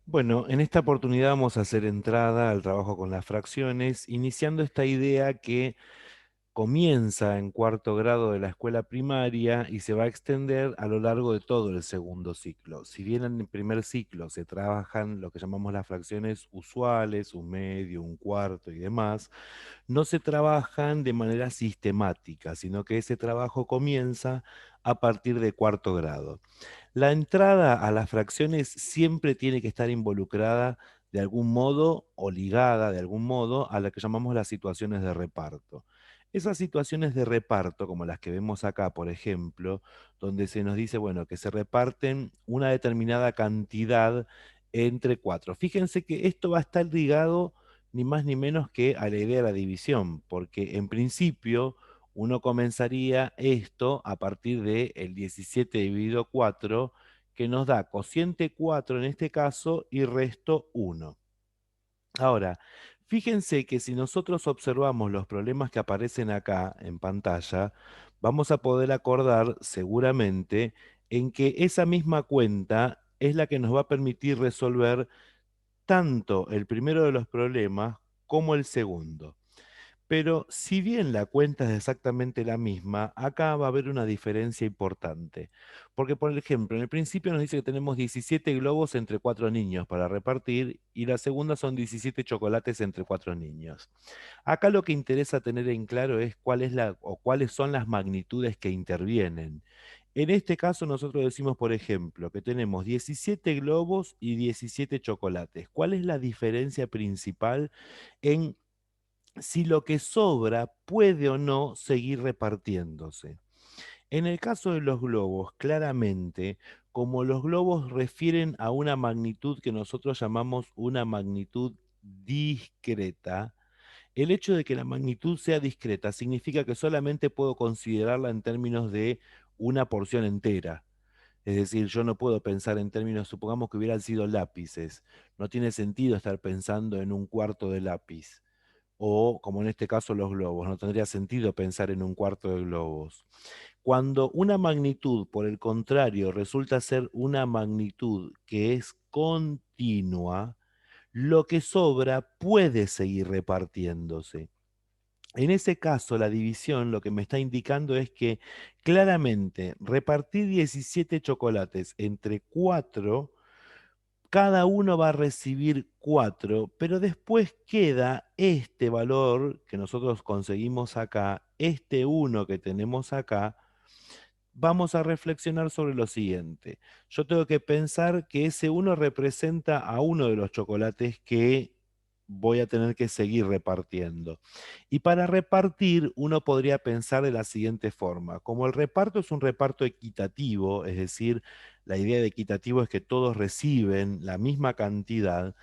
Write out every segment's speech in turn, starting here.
Bueno, en esta oportunidad vamos a hacer entrada al trabajo con las fracciones, iniciando esta idea que comienza en cuarto grado de la escuela primaria y se va a extender a lo largo de todo el segundo ciclo. Si bien en el primer ciclo se trabajan lo que llamamos las fracciones usuales, un medio, un cuarto y demás, no se trabajan de manera sistemática, sino que ese trabajo comienza a partir de cuarto grado. La entrada a las fracciones siempre tiene que estar involucrada de algún modo o ligada de algún modo a lo que llamamos las situaciones de reparto. Esas situaciones de reparto, como las que vemos acá, por ejemplo, donde se nos dice, bueno, que se reparten una determinada cantidad entre cuatro. Fíjense que esto va a estar ligado ni más ni menos que a la idea de la división, porque en principio uno comenzaría esto a partir del 17 dividido 4, que nos da cociente 4 en este caso y resto 1. Ahora, fíjense que si nosotros observamos los problemas que aparecen acá en pantalla, vamos a poder acordar seguramente en que esa misma cuenta es la que nos va a permitir resolver tanto el primero de los problemas como el segundo. Pero si bien la cuenta es exactamente la misma, acá va a haber una diferencia importante. Porque, por ejemplo, en el principio nos dice que tenemos 17 globos entre 4 niños para repartir y la segunda son 17 chocolates entre 4 niños. Acá lo que interesa tener en claro es cuál es o cuáles son las magnitudes que intervienen. En este caso nosotros decimos, por ejemplo, que tenemos 17 globos y 17 chocolates. ¿Cuál es la diferencia principal en si lo que sobra puede o no seguir repartiéndose? En el caso de los globos, claramente, como los globos refieren a una magnitud que nosotros llamamos una magnitud discreta, el hecho de que la magnitud sea discreta significa que solamente puedo considerarla en términos de una porción entera. Es decir, yo no puedo pensar en términos, supongamos que hubieran sido lápices. No tiene sentido estar pensando en un cuarto de lápiz. O, como en este caso, los globos. No tendría sentido pensar en un cuarto de globos. Cuando una magnitud, por el contrario, resulta ser una magnitud que es continua, lo que sobra puede seguir repartiéndose. En ese caso, la división lo que me está indicando es que claramente repartir 17 chocolates entre 4, cada uno va a recibir 4, pero después queda este valor que nosotros conseguimos acá, este uno que tenemos acá. Vamos a reflexionar sobre lo siguiente. Yo tengo que pensar que ese uno representa a uno de los chocolates que voy a tener que seguir repartiendo. Y para repartir, uno podría pensar de la siguiente forma. Como el reparto es un reparto equitativo, es decir, la idea de equitativo es que todos reciben la misma cantidad,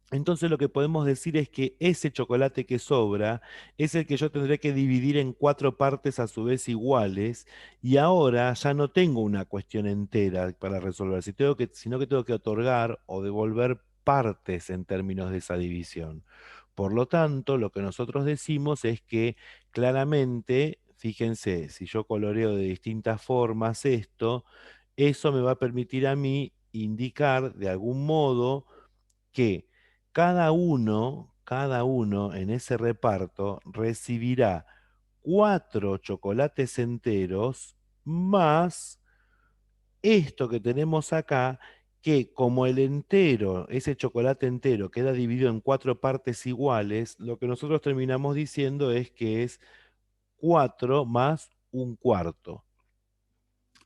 entonces lo que podemos decir es que ese chocolate que sobra es el que yo tendré que dividir en 4 partes a su vez iguales, y ahora ya no tengo una cuestión entera para resolver, sino que tengo que otorgar o devolver partes en términos de esa división. Por lo tanto, lo que nosotros decimos es que claramente, fíjense, si yo coloreo de distintas formas esto, eso me va a permitir a mí indicar de algún modo que cada uno en ese reparto recibirá 4 chocolates enteros más esto que tenemos acá, que como el entero, ese chocolate entero, queda dividido en 4 partes iguales, lo que nosotros terminamos diciendo es que es 4 más un cuarto.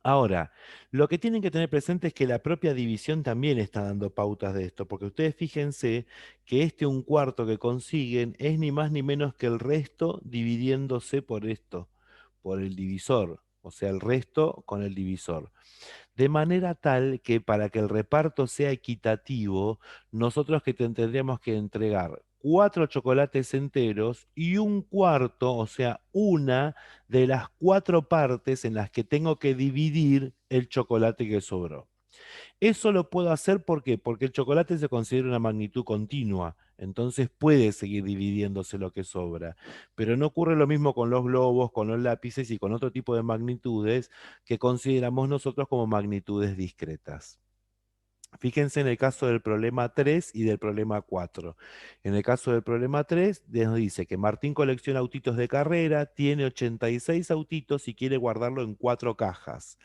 Ahora, lo que tienen que tener presente es que la propia división también está dando pautas de esto, porque ustedes fíjense que este un cuarto que consiguen es ni más ni menos que el resto dividiéndose por esto, por el divisor, o sea, el resto con el divisor. De manera tal que para que el reparto sea equitativo, nosotros que tendríamos que entregar 4 chocolates enteros y un cuarto, o sea, una de las 4 partes en las que tengo que dividir el chocolate que sobró. Eso lo puedo hacer ¿por qué? Porque el chocolate se considera una magnitud continua, entonces puede seguir dividiéndose lo que sobra. Pero no ocurre lo mismo con los globos, con los lápices y con otro tipo de magnitudes que consideramos nosotros como magnitudes discretas. Fíjense en el caso del problema 3 y del problema 4. En el caso del problema 3, nos dice que Martín colecciona autitos de carrera, tiene 86 autitos y quiere guardarlo en 4 cajas,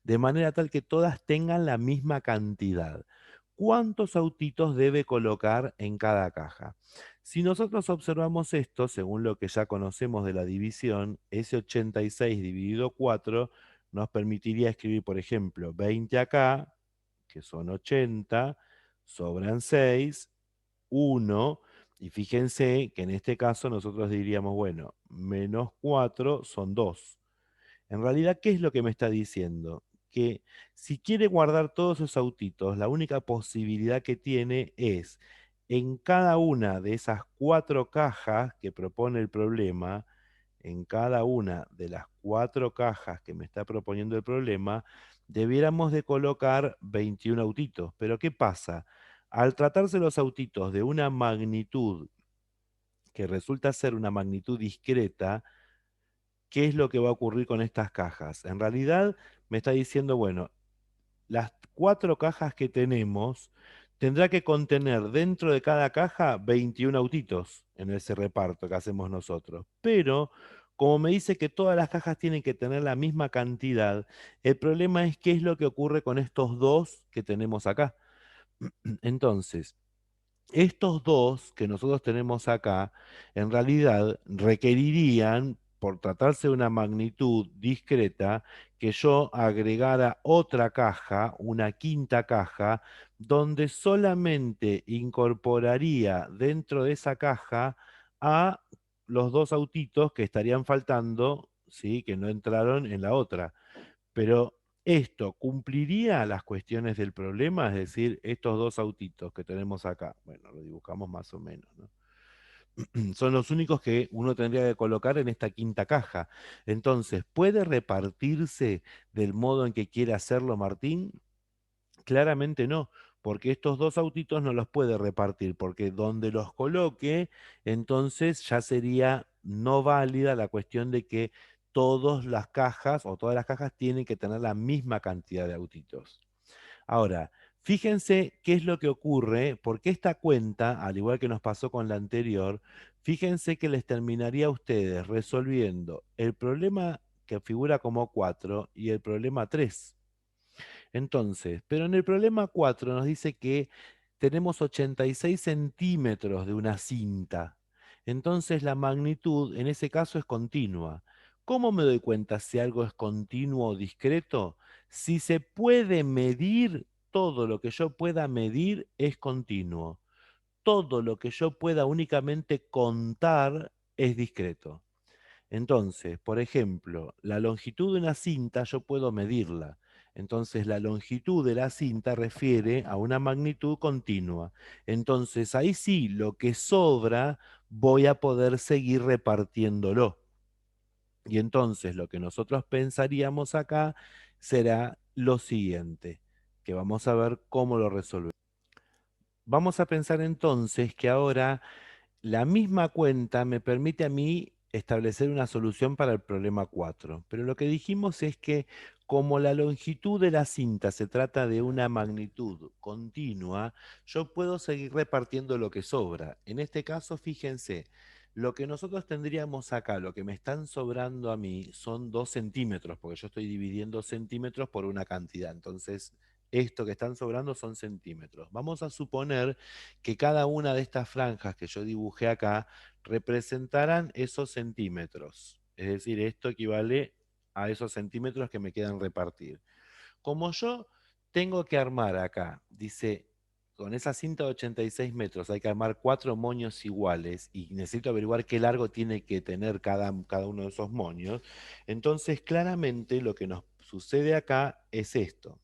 de manera tal que todas tengan la misma cantidad. ¿Cuántos autitos debe colocar en cada caja? Si nosotros observamos esto, según lo que ya conocemos de la división, ese 86 dividido 4 nos permitiría escribir, por ejemplo, 20 acá, que son 80, sobran 6, 1, y fíjense que en este caso nosotros diríamos, bueno, menos 4 son 2. En realidad, ¿qué es lo que me está diciendo? Que si quiere guardar todos esos autitos, la única posibilidad que tiene es en cada una de esas 4 cajas que propone el problema, en cada una de las 4 cajas que me está proponiendo el problema, debiéramos de colocar 21 autitos. Pero ¿qué pasa? Al tratarse los autitos de una magnitud que resulta ser una magnitud discreta, ¿qué es lo que va a ocurrir con estas cajas? En realidad me está diciendo, bueno, las 4 cajas que tenemos tendrá que contener dentro de cada caja 21 autitos en ese reparto que hacemos nosotros. Pero como me dice que todas las cajas tienen que tener la misma cantidad, el problema es qué es lo que ocurre con estos dos que tenemos acá. Entonces, estos dos que nosotros tenemos acá, en realidad requerirían, por tratarse de una magnitud discreta, que yo agregara otra caja, una quinta caja, donde solamente incorporaría dentro de esa caja a los dos autitos que estarían faltando, ¿sí? Que no entraron en la otra. Pero esto cumpliría las cuestiones del problema, es decir, estos dos autitos que tenemos acá, bueno, lo dibujamos más o menos, ¿no? Son los únicos que uno tendría que colocar en esta quinta caja. Entonces, ¿puede repartirse del modo en que quiere hacerlo Martín? Claramente no, porque estos dos autitos no los puede repartir, porque donde los coloque, entonces ya sería no válida la cuestión de que todas las cajas o todas las cajas tienen que tener la misma cantidad de autitos. Ahora, fíjense qué es lo que ocurre, porque esta cuenta, al igual que nos pasó con la anterior, fíjense que les terminaría a ustedes resolviendo el problema que figura como 4 y el problema 3. Entonces, pero en el problema 4 nos dice que tenemos 86 centímetros de una cinta. Entonces la magnitud en ese caso es continua. ¿Cómo me doy cuenta si algo es continuo o discreto? Si se puede medir, todo lo que yo pueda medir es continuo. Todo lo que yo pueda únicamente contar es discreto. Entonces, por ejemplo, la longitud de una cinta yo puedo medirla. Entonces, la longitud de la cinta refiere a una magnitud continua. Entonces, ahí sí, lo que sobra voy a poder seguir repartiéndolo. Y entonces, lo que nosotros pensaríamos acá será lo siguiente, que vamos a ver cómo lo resolvemos. Vamos a pensar entonces que ahora la misma cuenta me permite a mí establecer una solución para el problema 4, pero lo que dijimos es que como la longitud de la cinta se trata de una magnitud continua, yo puedo seguir repartiendo lo que sobra. En este caso, fíjense, lo que nosotros tendríamos acá, lo que me están sobrando a mí, son 2 centímetros, porque yo estoy dividiendo centímetros por una cantidad. Entonces, esto que están sobrando son centímetros. Vamos a suponer que cada una de estas franjas que yo dibujé acá representaran esos centímetros. Es decir, esto equivale a esos centímetros que me quedan repartir. Como yo tengo que armar acá, dice, con esa cinta de 86 metros hay que armar 4 moños iguales y necesito averiguar qué largo tiene que tener cada uno de esos moños, entonces claramente lo que nos sucede acá es esto.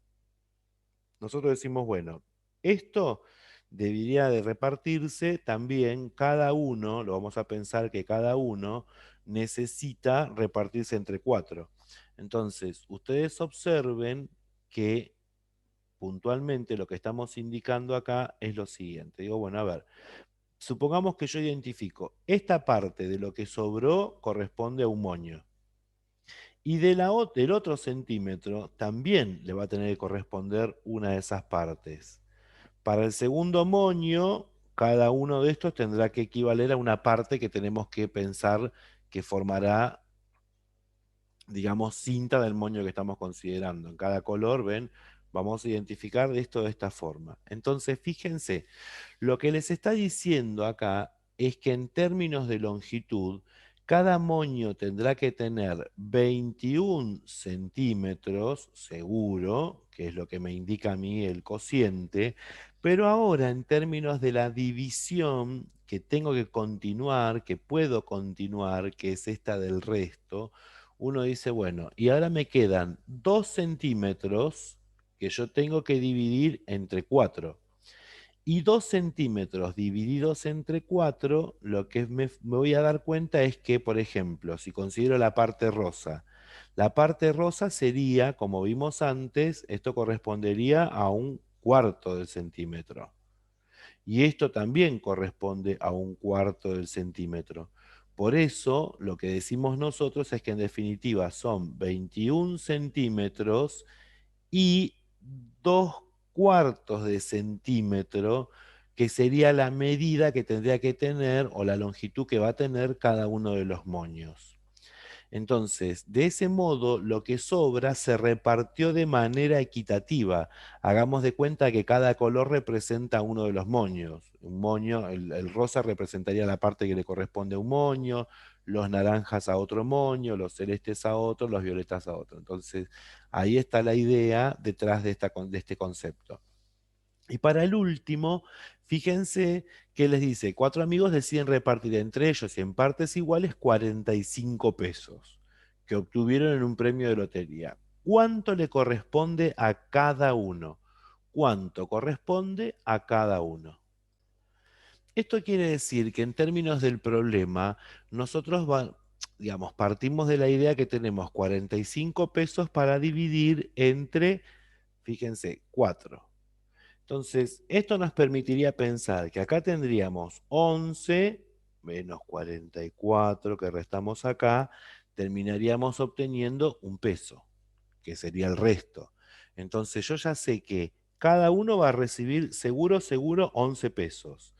Nosotros decimos, bueno, esto debería de repartirse también, cada uno, lo vamos a pensar que cada uno necesita repartirse entre 4. Entonces, ustedes observen que puntualmente lo que estamos indicando acá es lo siguiente. Digo, bueno, a ver, supongamos que yo identifico, esta parte de lo que sobró corresponde a un moño. Y del otro centímetro también le va a tener que corresponder una de esas partes. Para el segundo moño, cada uno de estos tendrá que equivaler a una parte que tenemos que pensar que formará, digamos, cinta del moño que estamos considerando. En cada color, ven, vamos a identificar esto de esta forma. Entonces, fíjense, lo que les está diciendo acá es que en términos de longitud, cada moño tendrá que tener 21 centímetros, seguro, que es lo que me indica a mí el cociente, pero ahora en términos de la división que tengo que continuar, que puedo continuar, que es esta del resto, uno dice, bueno, y ahora me quedan 2 centímetros que yo tengo que dividir entre 4. Y 2 centímetros divididos entre 4, lo que me voy a dar cuenta es que, por ejemplo, si considero la parte rosa sería, como vimos antes, esto correspondería a un cuarto del centímetro. Y esto también corresponde a un cuarto del centímetro. Por eso, lo que decimos nosotros es que en definitiva son 21 centímetros y 2 cuartos de centímetro, que sería la medida que tendría que tener o la longitud que va a tener cada uno de los moños. Entonces, de ese modo, lo que sobra se repartió de manera equitativa. Hagamos de cuenta que cada color representa uno de los moños. Un moño, el rosa representaría la parte que le corresponde a un moño, los naranjas a otro moño, los celestes a otro, los violetas a otro. Entonces, ahí está la idea detrás de este concepto. Y para el último, fíjense que les dice, 4 amigos deciden repartir entre ellos y en partes iguales 45 pesos que obtuvieron en un premio de lotería. ¿Cuánto le corresponde a cada uno? ¿Cuánto corresponde a cada uno? Esto quiere decir que en términos del problema, nosotros digamos, partimos de la idea que tenemos 45 pesos para dividir entre, fíjense, 4. Entonces, esto nos permitiría pensar que acá tendríamos 11 menos 44 que restamos acá, terminaríamos obteniendo un peso, que sería el resto. Entonces, yo ya sé que cada uno va a recibir seguro, seguro 11 pesos.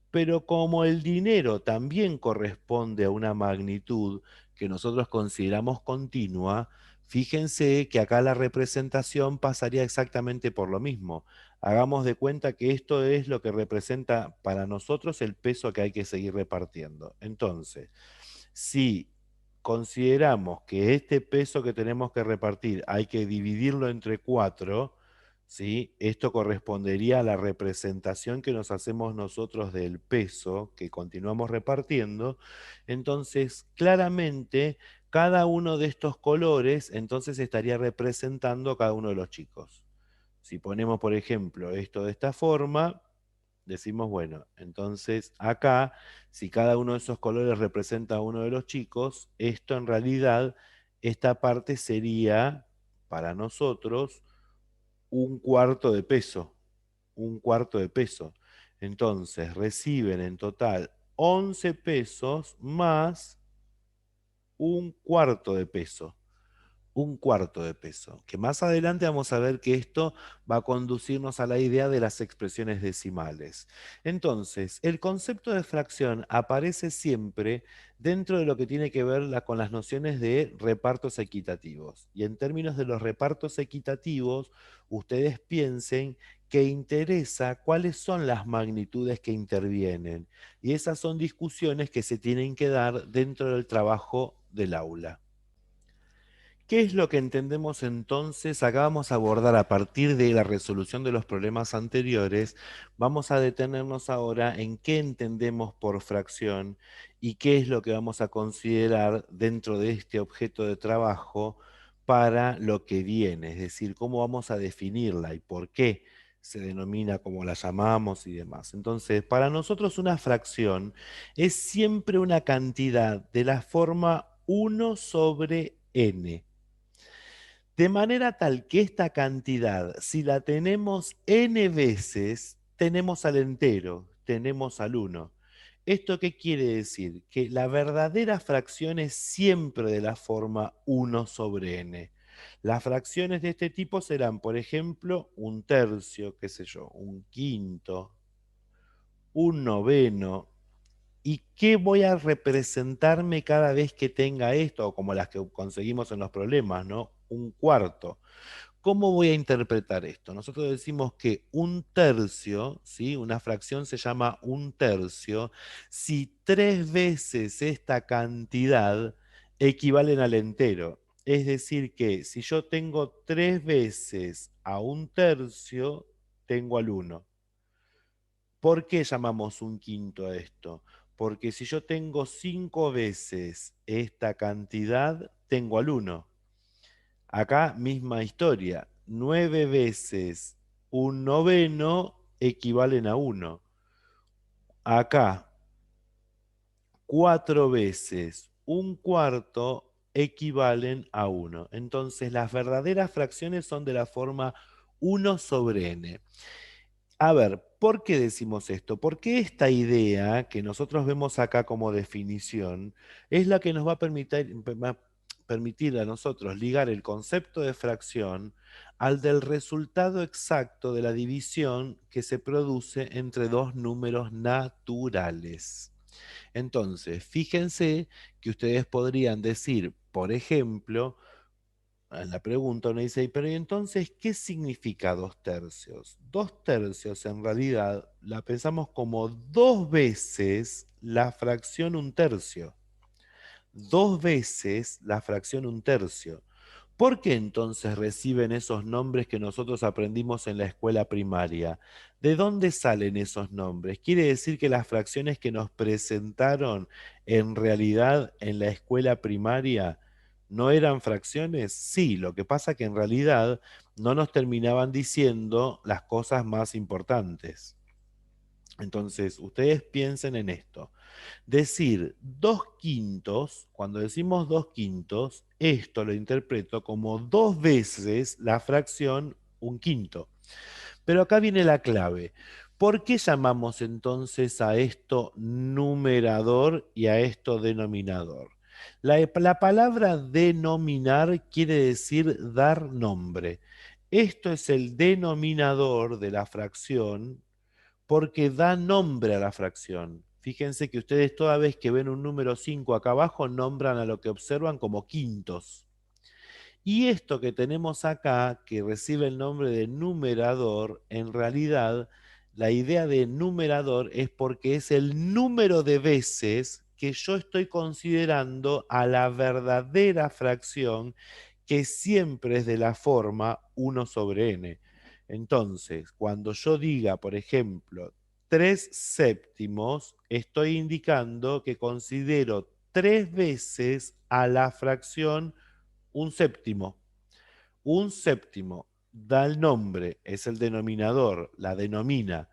Pero como el dinero también corresponde a una magnitud que nosotros consideramos continua, fíjense que acá la representación pasaría exactamente por lo mismo. Hagamos de cuenta que esto es lo que representa para nosotros el peso que hay que seguir repartiendo. Entonces, si consideramos que este peso que tenemos que repartir hay que dividirlo entre 4, ¿sí? Esto correspondería a la representación que nos hacemos nosotros del peso que continuamos repartiendo. Entonces, claramente, cada uno de estos colores entonces estaría representando a cada uno de los chicos. Si ponemos, por ejemplo, esto de esta forma, decimos, bueno, entonces acá, si cada uno de esos colores representa a uno de los chicos, esto en realidad, esta parte sería para nosotros un cuarto de peso, un cuarto de peso. Entonces reciben en total 11 pesos más un cuarto de peso, un cuarto de peso, que más adelante vamos a ver que esto va a conducirnos a la idea de las expresiones decimales. Entonces, el concepto de fracción aparece siempre dentro de lo que tiene que ver con las nociones de repartos equitativos. Y en términos de los repartos equitativos, ustedes piensen que interesa cuáles son las magnitudes que intervienen. Y esas son discusiones que se tienen que dar dentro del trabajo del aula. ¿Qué es lo que entendemos entonces? Acá vamos a abordar a partir de la resolución de los problemas anteriores, vamos a detenernos ahora en qué entendemos por fracción y qué es lo que vamos a considerar dentro de este objeto de trabajo para lo que viene, es decir, cómo vamos a definirla y por qué se denomina como la llamamos y demás. Entonces, para nosotros una fracción es siempre una cantidad de la forma 1/n. De manera tal que esta cantidad, si la tenemos n veces, tenemos al entero, tenemos al 1. ¿Esto qué quiere decir? Que la verdadera fracción es siempre de la forma 1/n. Las fracciones de este tipo serán, por ejemplo, un tercio, qué sé yo, un quinto, un noveno. ¿Y qué voy a representarme cada vez que tenga esto? O como las que conseguimos en los problemas, ¿no? Un cuarto. ¿Cómo voy a interpretar esto? Nosotros decimos que un tercio, ¿sí? Una fracción se llama un tercio, si tres veces esta cantidad equivalen al entero. Es decir, que si yo tengo tres veces a un tercio, tengo al uno. ¿Por qué llamamos un quinto a esto? Porque si yo tengo cinco veces esta cantidad, tengo al uno. Acá misma historia. Nueve veces un noveno equivalen a uno. Acá, cuatro veces un cuarto equivalen a uno. Entonces, las verdaderas fracciones son de la forma uno sobre n. A ver, ¿por qué decimos esto? Porque esta idea que nosotros vemos acá como definición es la que nos va a permitir a nosotros ligar el concepto de fracción al del resultado exacto de la división que se produce entre dos números naturales. Entonces, fíjense que ustedes podrían decir, por ejemplo, en la pregunta uno dice, pero ¿y entonces qué significa dos tercios? Dos tercios en realidad la pensamos como dos veces la fracción un tercio. Dos veces la fracción un tercio. ¿Por qué entonces reciben esos nombres que nosotros aprendimos en la escuela primaria? ¿De dónde salen esos nombres? ¿Quiere decir que las fracciones que nos presentaron en realidad en la escuela primaria no eran fracciones? Sí, lo que pasa que en realidad no nos terminaban diciendo las cosas más importantes. Entonces, ustedes piensen en esto. Decir dos quintos, cuando decimos dos quintos, esto lo interpreto como dos veces la fracción un quinto. Pero acá viene la clave. ¿Por qué llamamos entonces a esto numerador y a esto denominador? La palabra denominar quiere decir dar nombre. Esto es el denominador de la fracción porque da nombre a la fracción. Fíjense que ustedes toda vez que ven un número 5 acá abajo, nombran a lo que observan como quintos. Y esto que tenemos acá, que recibe el nombre de numerador, en realidad la idea de numerador es porque es el número de veces que yo estoy considerando a la verdadera fracción que siempre es de la forma uno sobre n. Entonces, cuando yo diga, por ejemplo, 3 séptimos, estoy indicando que considero tres veces a la fracción un séptimo. Un séptimo da el nombre, es el denominador, la denomina.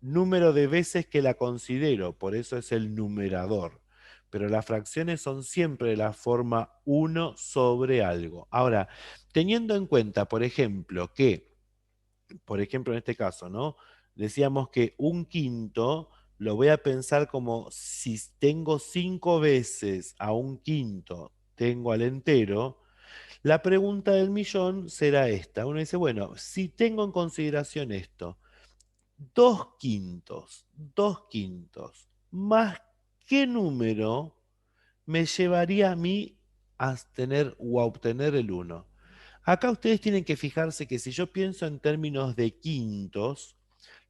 Número de veces que la considero, por eso es el numerador. Pero las fracciones son siempre de la forma uno sobre algo. Ahora, teniendo en cuenta, por ejemplo, en este caso, ¿no? Decíamos que un quinto lo voy a pensar como si tengo cinco veces a un quinto, tengo al entero. La pregunta del millón será esta. Uno dice, bueno, si tengo en consideración esto, dos quintos, más qué número me llevaría a mí a tener o a obtener el uno. Acá ustedes tienen que fijarse que si yo pienso en términos de quintos,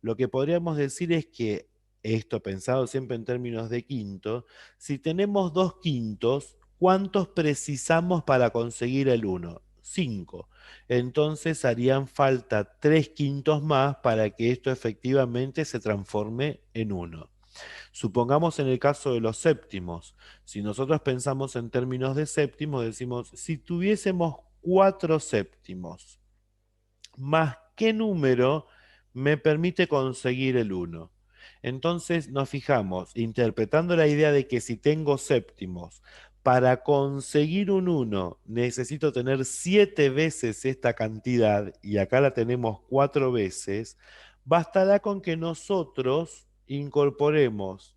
lo que podríamos decir es que, esto pensado siempre en términos de quintos, si tenemos dos quintos, ¿cuántos precisamos para conseguir el uno? Cinco. Entonces harían falta tres quintos más para que esto efectivamente se transforme en uno. Supongamos en el caso de los séptimos, si nosotros pensamos en términos de séptimos, decimos, si tuviésemos cuatro séptimos, más qué número me permite conseguir el uno. Entonces nos fijamos, interpretando la idea de que si tengo séptimos, para conseguir un uno necesito tener siete veces esta cantidad, y acá la tenemos cuatro veces, bastará con que nosotros incorporemos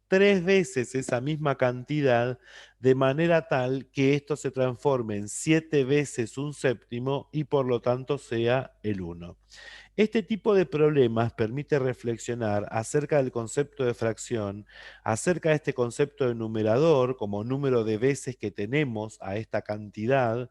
3 veces esa misma cantidad, de manera tal que esto se transforme en 7 veces un séptimo y por lo tanto sea el uno. Este tipo de problemas permite reflexionar acerca del concepto de fracción, acerca de este concepto de numerador como número de veces que tenemos a esta cantidad,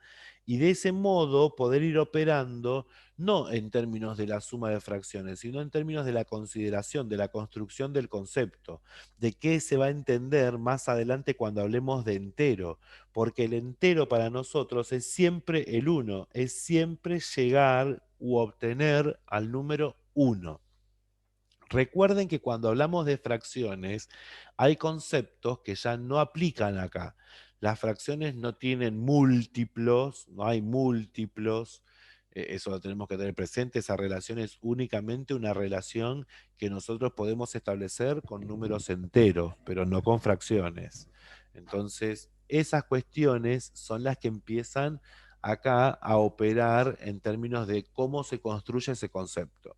y de ese modo poder ir operando no en términos de la suma de fracciones, sino en términos de la consideración, de la construcción del concepto, de qué se va a entender más adelante cuando hablemos de entero, porque el entero para nosotros es siempre el uno, es siempre llegar u obtener al número uno. Recuerden que cuando hablamos de fracciones, hay conceptos que ya no aplican acá. Las fracciones no tienen múltiplos, no hay múltiplos, eso lo tenemos que tener presente. Esa relación es únicamente una relación que nosotros podemos establecer con números enteros, pero no con fracciones. Entonces, esas cuestiones son las que empiezan acá a operar en términos de cómo se construye ese concepto.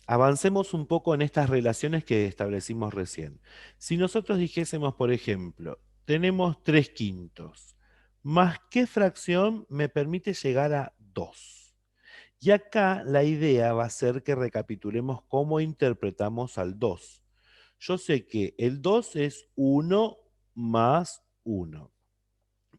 Avancemos un poco en estas relaciones que establecimos recién. Si nosotros dijésemos, por ejemplo, tenemos 3 quintos, más qué fracción me permite llegar a 2. Y acá la idea va a ser que recapitulemos cómo interpretamos al 2. Yo sé que el 2 es uno más uno.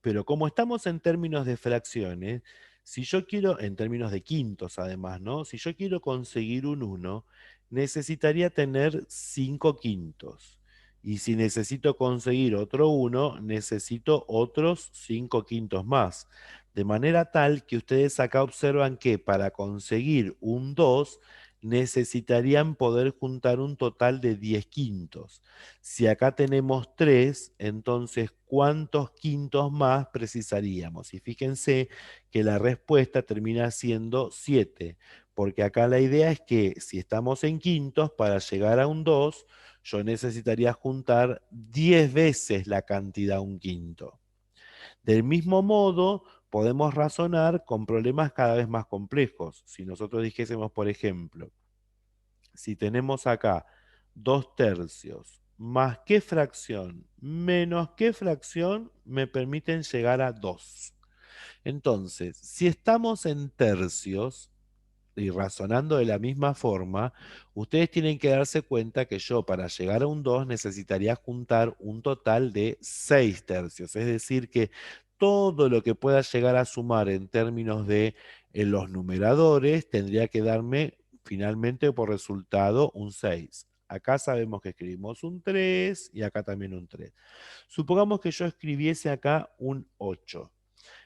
Pero como estamos en términos de fracciones, si yo quiero, en términos de quintos además, ¿no? Si yo quiero conseguir un uno, necesitaría tener 5 quintos. Y si necesito conseguir otro uno, necesito otros 5 quintos más. De manera tal que ustedes acá observan que para conseguir un 2 necesitarían poder juntar un total de 10 quintos. Si acá tenemos 3, entonces, ¿cuántos quintos más precisaríamos? Y fíjense que la respuesta termina siendo 7, porque acá la idea es que si estamos en quintos, para llegar a un 2, yo necesitaría juntar 10 veces la cantidad un quinto. Del mismo modo, podemos razonar con problemas cada vez más complejos. Si nosotros dijésemos, por ejemplo, si tenemos acá 2 tercios más qué fracción menos qué fracción me permiten llegar a 2. Entonces, si estamos en tercios y razonando de la misma forma, ustedes tienen que darse cuenta que yo para llegar a un 2 necesitaría juntar un total de 6 tercios. Es decir, que todo lo que pueda llegar a sumar en términos de los numeradores tendría que darme finalmente por resultado un 6. Acá sabemos que escribimos un 3 y acá también un 3. Supongamos que yo escribiese acá un 8.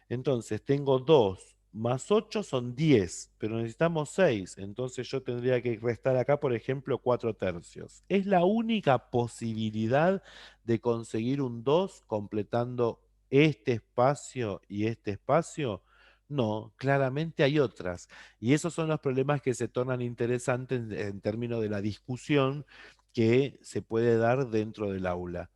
Entonces tengo 2 más 8 son 10, pero necesitamos 6. Entonces yo tendría que restar acá, por ejemplo, 4 tercios. ¿Es la única posibilidad de conseguir un 2 completando este espacio y este espacio? No, claramente hay otras. Y esos son los problemas que se tornan interesantes en términos de la discusión que se puede dar dentro del aula.